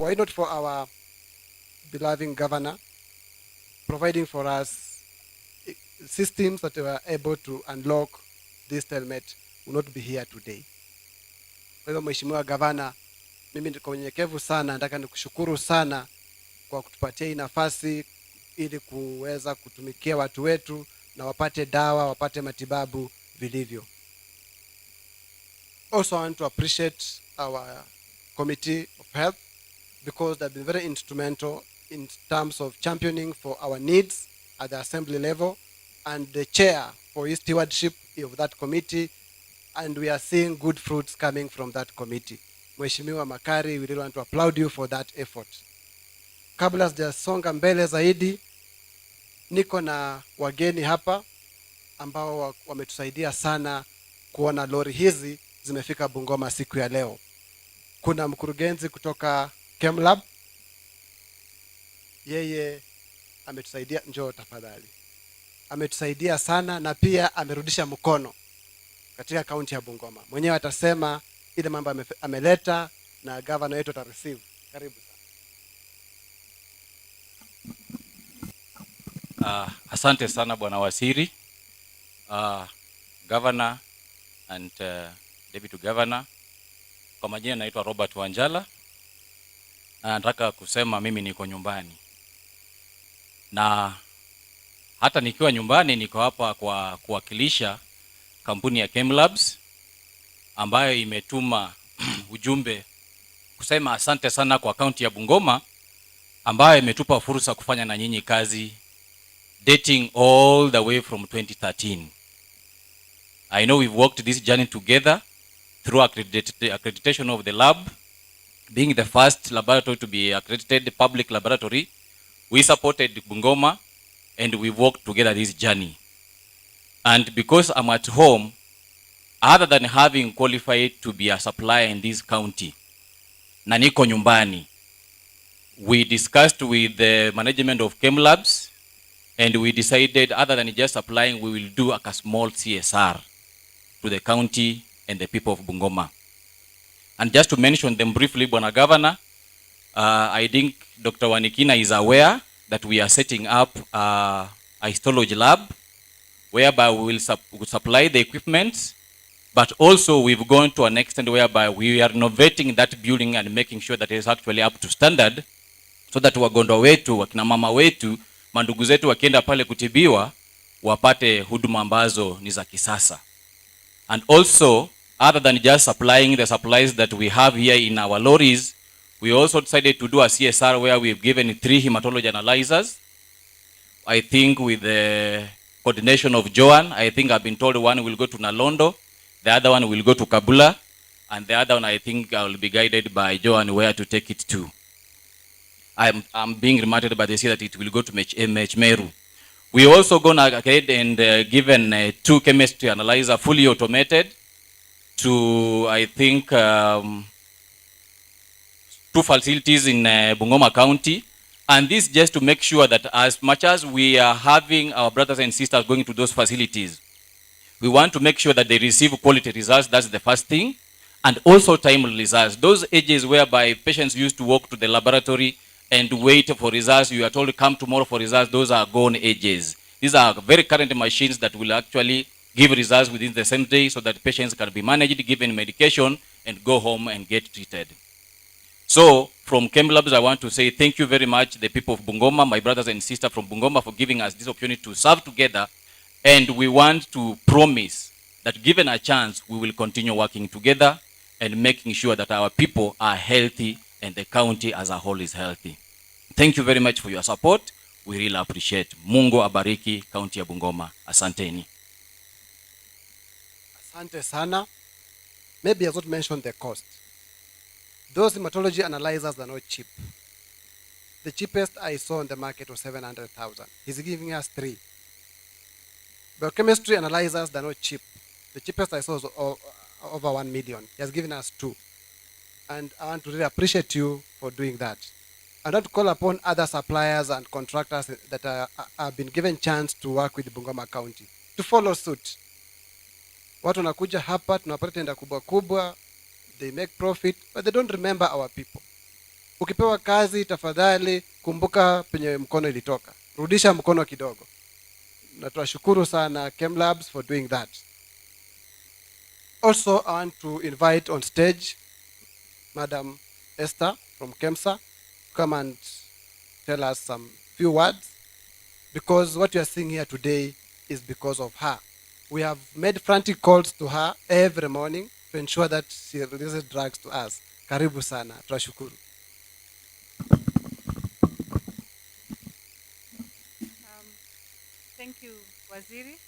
Why not for our beloved governor providing for us systems that were able to unlock this stalemate will not be here today. Kwa hivyo Mheshimiwa Gavana, mimi kwa unyenyekevu sana nataka nikushukuru sana kwa kutupatia hii nafasi ili kuweza kutumikia watu wetu na wapate dawa, wapate matibabu vilivyo. Also, I want to appreciate our Committee of Health because they've been very instrumental in terms of championing for our needs at the assembly level, and the chair for his stewardship of that committee, and we are seeing good fruits coming from that committee. Mheshimiwa Makari, we really want to applaud you for that effort. Kabla sijasonga mbele zaidi, niko na wageni hapa ambao wametusaidia sana kuona lori hizi zimefika Bungoma siku ya leo. Kuna mkurugenzi kutoka KEMLAB, yeye ametusaidia, njoo tafadhali. Ametusaidia sana na pia amerudisha mkono katika kaunti ya Bungoma. Mwenyewe atasema ile mambo ameleta na governor wetu atareceive. Karibu sana. Asante sana Bwana Waziri, Governor and Deputy Governor. Kwa majina naitwa Robert Wanjala. Nataka kusema mimi niko nyumbani. Na hata nikiwa nyumbani niko hapa kwa kuwakilisha kampuni ya KEMLABS ambayo imetuma ujumbe kusema asante sana kwa kaunti ya Bungoma ambayo imetupa fursa kufanya na nyinyi kazi dating all the way from 2013. I know we've walked this journey together through accreditation of the lab, being the first laboratory to be accredited public laboratory. We supported Bungoma and we walked together this journey. And because I'm at home, other than having qualified to be a supplier in this county, na niko nyumbani, we discussed with the management of KEMLABS and we decided other than just applying, we will do a small CSR to the county and the people of Bungoma. And just to mention them briefly, Bwana Governor, I think Dr. Wanikina is aware that we are setting up a histology lab whereby we will supply the equipment, but also we've gone to an extent whereby we are renovating that building and making sure that it is actually up to standard, so that wagonjwa wetu, wakina mama wetu, mandugu zetu wakienda pale kutibiwa, wapate huduma ambazo ni za kisasa. And also, other than just supplying the supplies that we have here in our lorries, we also decided to do a CSR where we've given 3 hematology analyzers. I think with the coordination of Joan, I think I've been told one will go to Nalondo, the other one will go to Kabula, and the other one I think I will be guided by Joan where to take it to. I'm being reminded by the say that it will go to Meru. We also gone ahead and given 2 chemistry analyzer fully automated to, I think, 2 facilities in Bungoma County. And this just to make sure that as much as we are having our brothers and sisters going to those facilities, we want to make sure that they receive quality results. That's the first thing. And also timely results. Those ages whereby patients used to walk to the laboratory and wait for results, you are told to come tomorrow for results, those are gone ages. These are very current machines that will actually give results within the same day so that patients can be managed, given medication, and go home and get treated. So, from KEMLABS, I want to say thank you very much, the people of Bungoma, my brothers and sisters from Bungoma, for giving us this opportunity to serve together. And we want to promise that given a chance, we will continue working together and making sure that our people are healthy and the county as a whole is healthy. Thank you very much for your support. We really appreciate. Mungu abariki county ya Bungoma. Asanteni. Asante sana. Maybe I have not mentioned the cost. Those hematology analyzers are not cheap. The cheapest I saw on the market was 700,000. He's giving us 3. Biochemistry analyzers, they're not cheap. The cheapest I saw was over 1 million. He has given us 2. And I want to really appreciate you for doing that. I want to call upon other suppliers and contractors that have been given chance to work with Bungoma County to follow suit. Watu wanakuja hapa, tunapata tenda kubwa kubwa, they make profit, but they don't remember our people. Ukipewa kazi, tafadhali kumbuka penye mkono ilitoka, rudisha mkono kidogo. Na tunashukuru sana KEMLabs for doing that. Also, I want to invite on stage Madam Esther from KEMSA to come and tell us some few words, because what you are seeing here today is because of her. We have made frantic calls to her every morning to ensure that she releases drugs to us. Karibu sana, tunashukuru. Thank you, Waziri.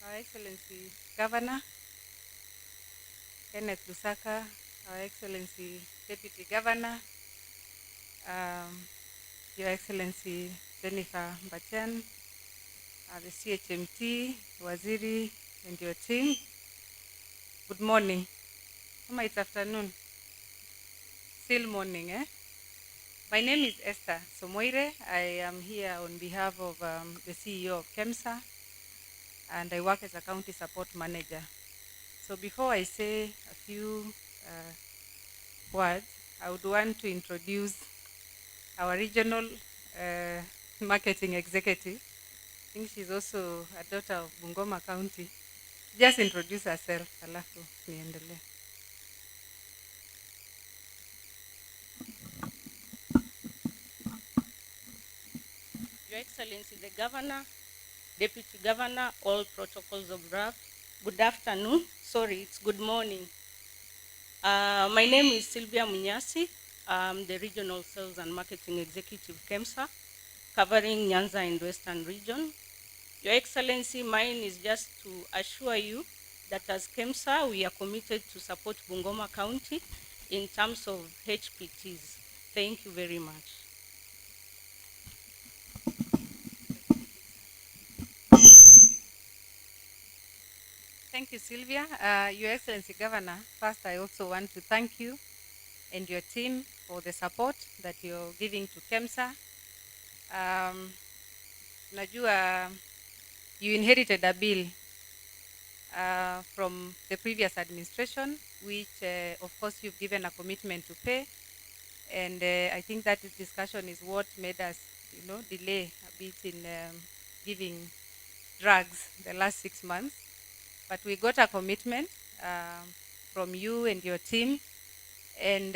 Our Excellency Governor, Kenneth Lusaka, Our Excellency Deputy Governor, Your Excellency Jennifer Mbatian, the CHMT, Waziri, and your team. Good morning. It's afternoon. Still morning, eh? My name is Esther Somoire. I am here on behalf of the CEO of KEMSA, and I work as a county support manager. So before I say a few words, I would want to introduce our regional marketing executive. I think she's also a daughter of Bungoma County. Just introduce herself, alafu niendelee. Your Excellency the Governor, Deputy Governor, all protocols observed. Good afternoon. Sorry, it's good morning. My name is Sylvia Munyasi. I'm the Regional Sales and Marketing Executive KEMSA, covering Nyanza and Western Region. Your Excellency, mine is just to assure you that as KEMSA, we are committed to support Bungoma County in terms of HPTs. Thank you very much. Thank you, Sylvia. Your Excellency Governor, first I also want to thank you and your team for the support that you're giving to KEMSA. Najua you inherited a bill from the previous administration, which of course you've given a commitment to pay. And I think that discussion is what made us, delay a bit in giving drugs the last 6 months. But we got a commitment from you and your team. And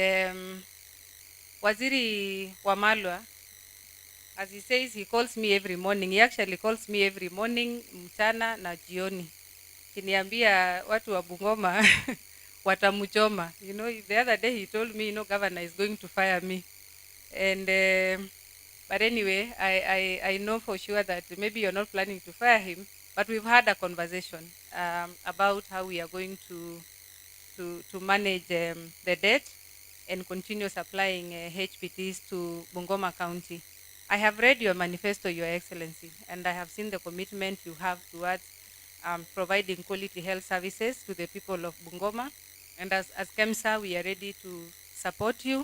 Waziri Wamalwa, as he says, he calls me every morning. He actually calls me every morning, mchana na jioni. Kiniambia watu wa Bungoma watamchoma. The other day he told me, governor is going to fire me. And but anyway, I know for sure that maybe you're not planning to fire him, but we've had a conversation about how we are going to manage the debt and continue supplying HPTs to Bungoma County. I have read your manifesto, Your Excellency, and I have seen the commitment you have towards providing quality health services to the people of Bungoma. And as KEMSA, we are ready to support you.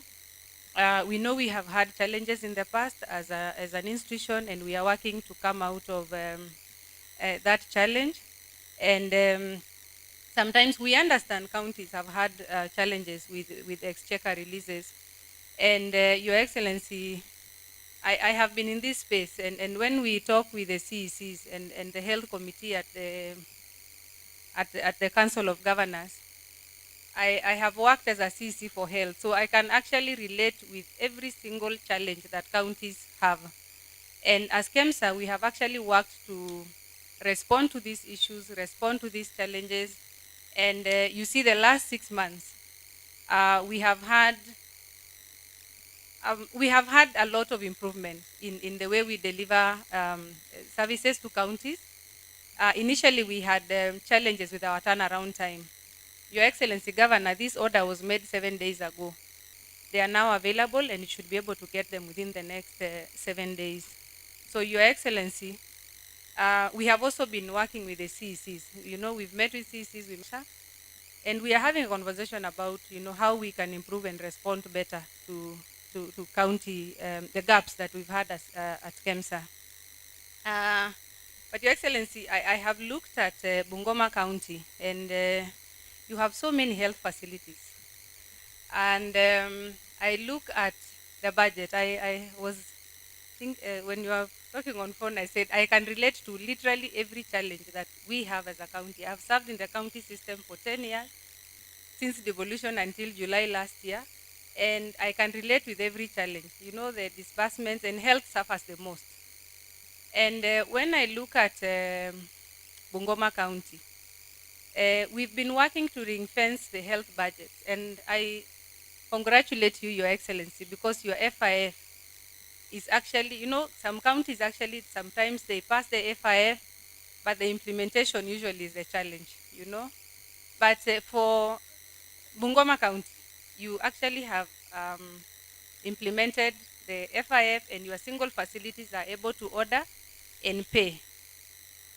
We know we have had challenges in the past as an institution, and we are working to come out of that challenge. And sometimes we understand counties have had challenges with exchequer releases. And Your Excellency, I have been in this space, and when we talk with the CECs and the health committee at the Council of Governors, I have worked as a CEC for health, so I can actually relate with every single challenge that counties have. And as KEMSA, we have actually worked to respond to these issues, respond to these challenges. And you see, the last 6 months, we have had a lot of improvement in the way we deliver services to counties. Initially, we had challenges with our turnaround time. Your Excellency Governor, this order was made 7 days ago. They are now available, and you should be able to get them within the next 7 days. So, Your Excellency, we have also been working with the CECs. We've met with CECs, and we are having a conversation about, how we can improve and respond better to county, the gaps that we've had at KEMSA. But Your Excellency, I have looked at Bungoma County, and you have so many health facilities. And I look at the budget. I was think when you are talking on phone, I said I can relate to literally every challenge that we have as a county. I've served in the county system for 10 years, since devolution until July last year, and I can relate with every challenge. You know, the disbursements and health suffers the most. And when I look at Bungoma County, we've been working to ring fence the health budget, and I congratulate you, Your Excellency, because your FIF is actually, you know, some counties actually sometimes they pass the FIF, but the implementation usually is a challenge, you know. But for Bungoma County, you actually have implemented the FIF, and your single facilities are able to order and pay.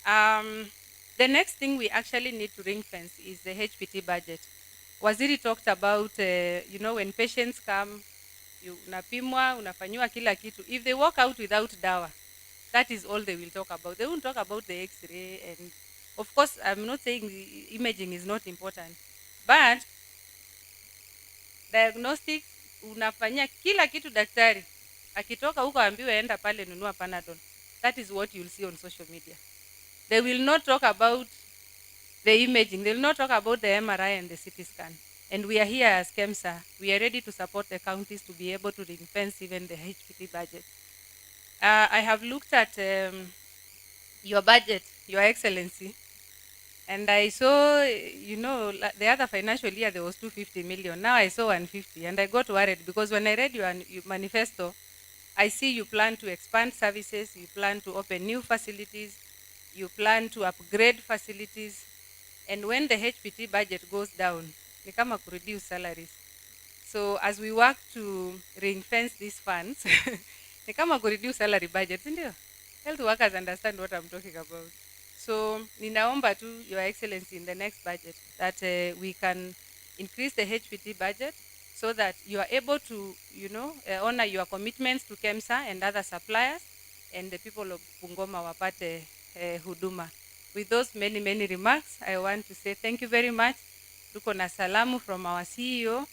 The next thing we actually need to ring fence is the HPT budget. Waziri talked about, you know, when patients come, unapimwa, unafanyiwa kila kitu. If they walk out without dawa, that is all they will talk about. They won't talk about the X-ray. And of course, I'm not saying the imaging is not important, but diagnostic, unafanyia kila kitu daktari. Akitoka huko ambiwe enda pale nunua Panadol. That is what you'll see on social media. They will not talk about the imaging. They will not talk about the MRI and the CT scan. And we are here as KEMSA. We are ready to support the counties to be able to ring fence even the HPT budget. I have looked at your budget, Your Excellency, and I saw, you know, the other financial year there was 250 million. Now I saw 150, and I got worried because when I read your manifesto, I see you plan to expand services, you plan to open new facilities, you plan to upgrade facilities, and when the HPT budget goes down, ni kama ku reduce salaries. So as we work to ring fence these funds, ni kama ku reduce salary budget, ndio? Health workers understand what I'm talking about. So ninaomba tu, Your Excellency, in the next budget that we can increase the HPT budget so that you are able to, you know, honor your commitments to KEMSA and other suppliers, and the people of Bungoma wapate huduma. With those many remarks, I want to say thank you very much. Tuko na salamu from our CEO.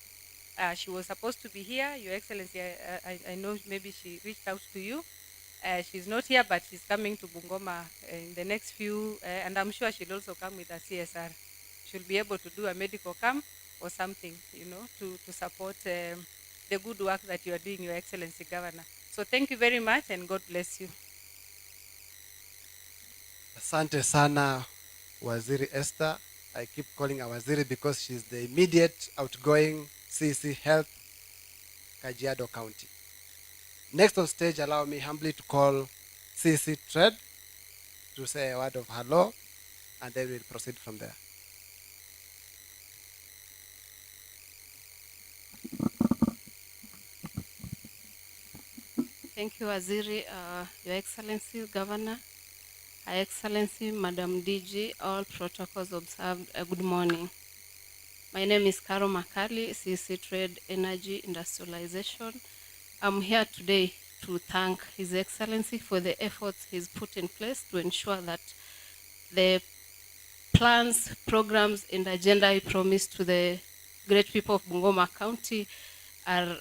She was supposed to be here, Your Excellency. I know maybe she reached out to you. She's not here, but she's coming to Bungoma in the next few, and I'm sure she'll also come with a CSR. She'll be able to do a medical camp or something, you know, to support the good work that you are doing, Your Excellency Governor. So thank you very much, and God bless you. Asante sana, Waziri Esther. I keep calling her Waziri because she's the immediate outgoing CC Health, Kajiado County. Next on stage, allow me humbly to call CC Trade to say a word of hello, and then we'll proceed from there. Thank you, Waziri, Your Excellency, Governor, Her Excellency, Madam DG, all protocols observed. Good morning. My name is Caro Makali, CC Trade Energy Industrialization. I'm here today to thank His Excellency for the efforts he's put in place to ensure that the plans, programs, and agenda he promised to the great people of Bungoma County are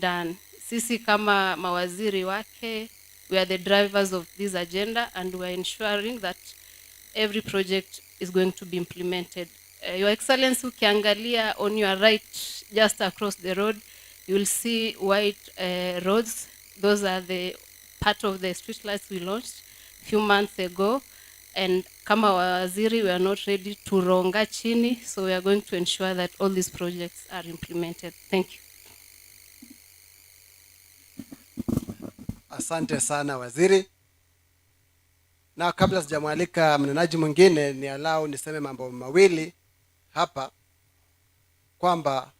done. Sisi kama mawaziri wake, we are the drivers of this agenda, and we are ensuring that every project is going to be implemented. Your Excellency, ukiangalia on your right, just across the road, you will see white roads. Those are the part of the street lights we launched a few months ago. And kama waziri, we are not ready to ronga chini, so we are going to ensure that all these projects are implemented. Thank you. Asante sana waziri. Na kabla sijamwalika mnenaji mwingine, ni allow niseme mambo mawili hapa, kwamba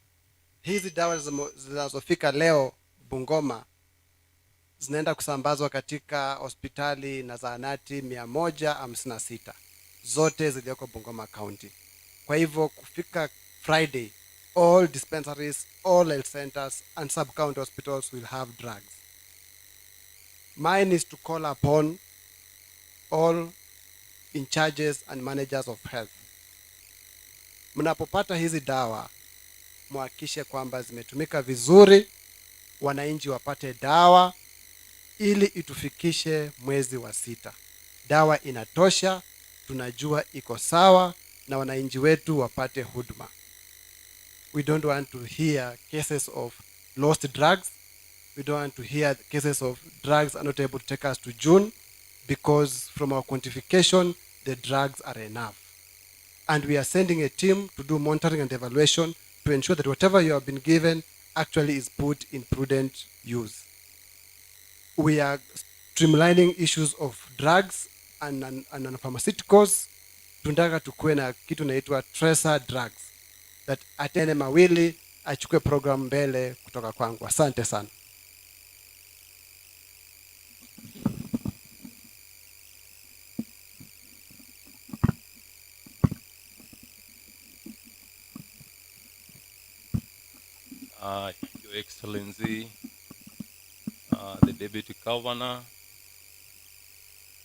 hizi dawa zinazofika leo Bungoma zinaenda kusambazwa katika hospitali na zahanati 156 zote zilioko Bungoma County. Kwa hivyo kufika Friday, all dispensaries, all health centers and sub-county hospitals will have drugs. Mine is to call upon all in charges and managers of health. Mnapopata hizi dawa, muhakikishe kwamba zimetumika vizuri, wananchi wapate dawa ili itufikishe mwezi wa 6. Dawa inatosha, tunajua iko sawa, na wananchi wetu wapate huduma. We don't want to hear cases of lost drugs. We don't want to hear cases of drugs are not able to take us to June, because from our quantification, the drugs are enough. And we are sending a team to do monitoring and evaluation to ensure that whatever you have been given actually is put in prudent use. We are streamlining issues of drugs and pharmaceuticals. Tunataka tukue na kitu naitwa tracer drugs, that atene mawili achukue program mbele kutoka kwangu. Asante sana. Your Excellency, the Deputy Governor,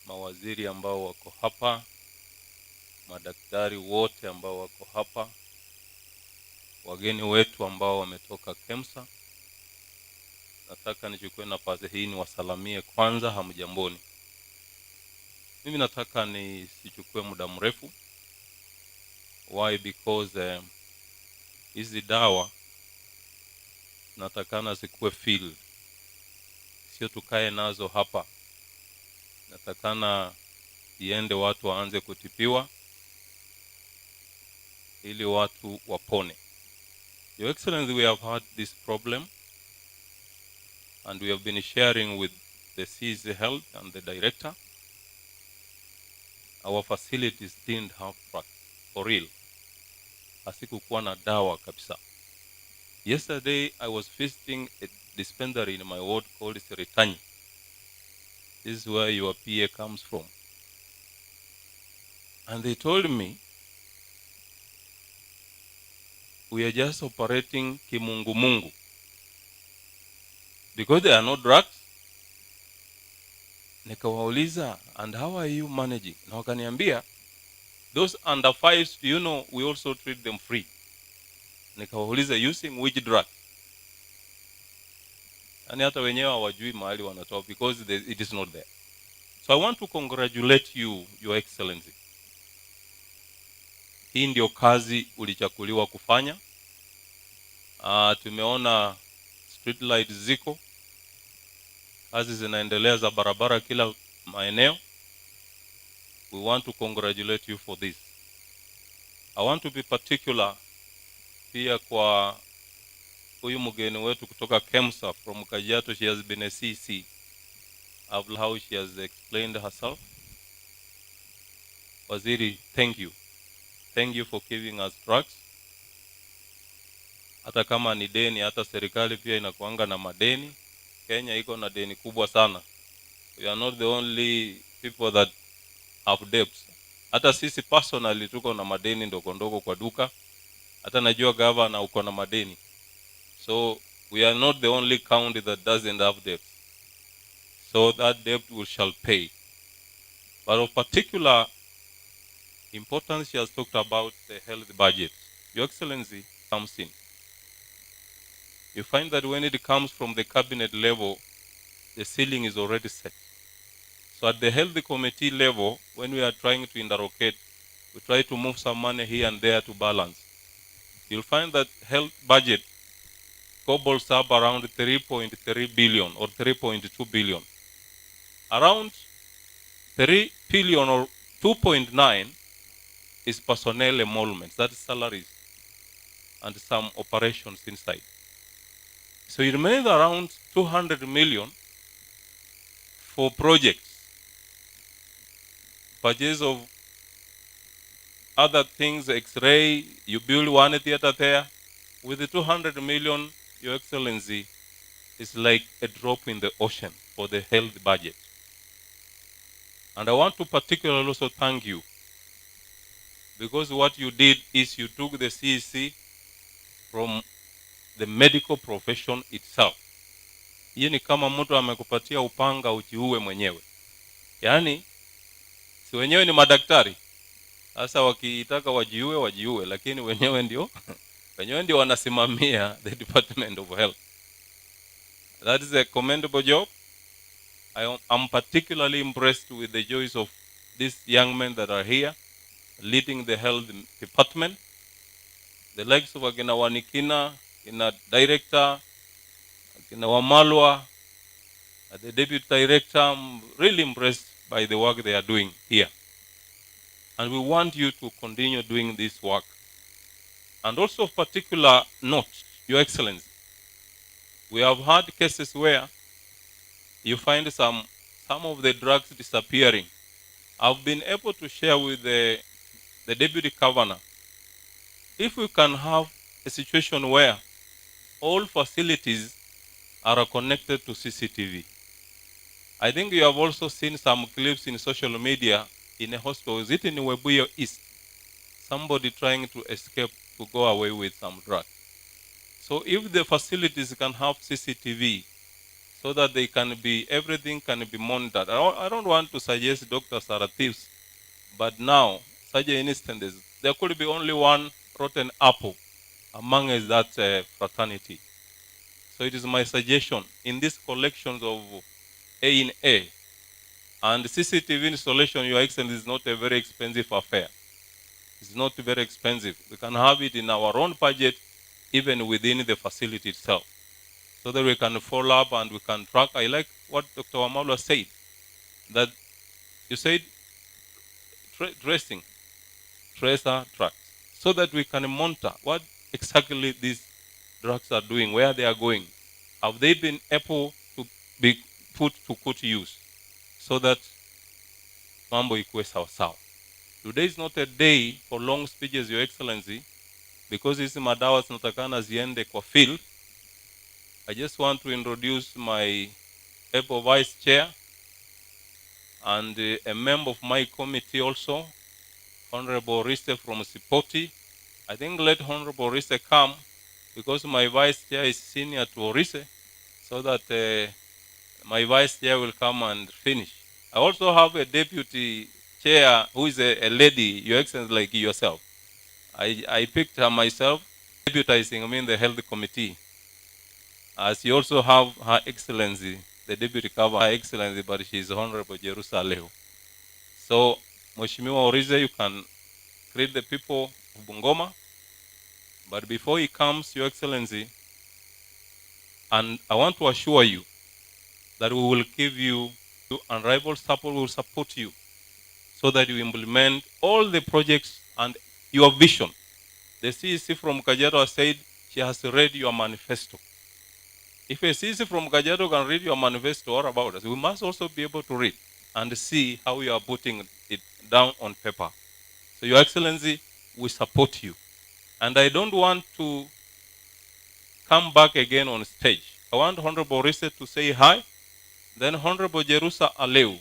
mawaziri ambao wako hapa, madaktari wote ambao wako hapa, wageni wetu ambao wametoka KEMSA, nataka nichukue nafasi hii niwasalamie kwanza. Hamjamboni. Mimi nataka nisichukue muda mrefu. Why? Because hizi dawa natakana zikuwe field, sio tukae nazo hapa. Natakana iende watu waanze kutipiwa ili watu wapone. Your Excellency, we have had this problem and we have been sharing with the CEC Health and the director. Our facilities didn't have drugs, for real. Asikukuwa na dawa kabisa. Yesterday, I was visiting a dispensary in my ward called Seritani. This is where your PA comes from. And they told me, we are just operating kimungu-mungu, because there are no drugs. Nikawauliza, and how are you managing? Na wakaniambia, those under 5s, you know, we also treat them free. Nikawauliza, using which drug? Yani hata wenyewe hawajui mahali wanatoa, because it is not there. So I want to congratulate you, Your Excellency. Hii ndio kazi ulichakuliwa kufanya. Tumeona street lights ziko, kazi zinaendelea za barabara kila maeneo. We want to congratulate you for this. I want to be particular pia kwa huyu mgeni wetu kutoka KEMSA from Kajiado. She has been a CC. Of how she has explained herself. Waziri, thank you. Thank you for giving us drugs. Hata kama ni deni, hata serikali pia inakuanga na madeni. Kenya iko na deni kubwa sana. We are not the only people that have debts. Hata sisi personally tuko na madeni ndogo kwa duka. Hata najua governor uko na madeni. So we are not the only county that doesn't have debts. So that debt we shall pay. But of particular importance, she has talked about the health budget. Your Excellency comes in. You find that when it comes from the cabinet level, the ceiling is already set. So at the health committee level, when we are trying to interrogate, we try to move some money here and there to balance. You'll find that health budget gobbles up around 3.3 billion or 3.2 billion. Around 3 billion or 2.9 is personnel emoluments, that is salaries, and some operations inside. So it remains around 200 million for projects, purchase of other things, X-ray, you build one theater there. With the 200 million, Your Excellency, is like a drop in the ocean for the health budget. And I want to particularly also thank you, because what you did is you took the CEC from the medical profession itself. Hii ni kama mtu amekupatia upanga ujiue mwenyewe. Yaani si wenyewe ni madaktari. Sasa wakitaka wajiue, lakini wenyewe ndio wenyewe ndio wanasimamia the Department of Health. That is a commendable job. I'm particularly impressed with the joys of these young men that are here leading the health department. The likes of Agina Wanikina, Agina Director, Agina Wamalwa, the Deputy Director. I'm really impressed by the work they are doing here. And we want you to continue doing this work. And also of particular note, Your Excellency, we have had cases where you find some of the drugs disappearing. I've been able to share with the Deputy Governor, if we can have a situation where all facilities are connected to CCTV. I think you have also seen some clips in social media in a hospital. Is it in Webuyo East? Somebody trying to escape to go away with some drugs. So if the facilities can have CCTV so that they can be, everything can be monitored. I don't want to suggest doctors are thieves, but now, such instances, there could be only one rotten apple among that fraternity. So it is my suggestion in these collections of A in A, and CCTV installation, Your Excellency, is not a very expensive affair. It's not very expensive. We can have it in our own budget, even within the facility itself, so that we can follow up and we can track. I like what Dr. Wamalwa said, that you said tracing, tracer, tracks, so that we can monitor what exactly these drugs are doing, where they are going. Have they been able to be put to good use, so that mambo ikuwe sawa sawa. Today is not a day for long speeches, Your Excellency, because hizi madawa zinatakana ziende kwa field. I just want to introduce my able vice chair and a member of my committee also, Honorable Riste from Sipoti. I think let Honorable Riste come, because my vice chair is senior to Orise, so that my vice chair will come and finish. I also have a deputy chair who is a lady, Your Excellency, like yourself. I picked her myself, deputizing the health committee. As you also have Her Excellency, the Deputy Governor, Her Excellency, but she is Honorable Jerusalem. So, Mheshimiwa Orize, you can greet the people of Bungoma. But before he comes, Your Excellency, and I want to assure you that we will give you unrivaled support, we will support you, so that you implement all the projects and your vision. The CEC from Kajiado said she has read your manifesto. If a CEC from Kajiado can read your manifesto, all about us, we must also be able to read and see how you are putting it down on paper. So, Your Excellency, we support you. And I don't want to come back again on stage. I want Honorable Risse to say hi. Then Honorable Jerusa Aleu,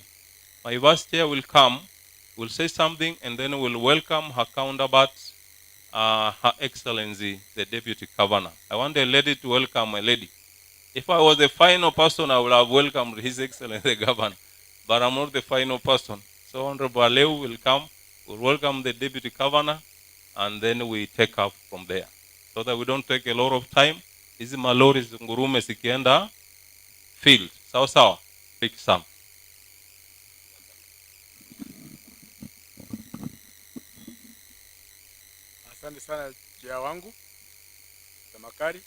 my vice chair, will come, will say something, and then we'll welcome her counterpart, Her Excellency, the Deputy Governor. I want a lady to welcome a lady. If I was the final person, I would have welcomed His Excellency, the Governor. But I'm not the final person. So Honorable Aleu will come, we'll welcome the Deputy Governor, and then we take up from there, so that we don't take a lot of time. Hizi malori ngurume sikienda field. Sawa sawa. Big Sam. Asante sana chia wangu Tamakari.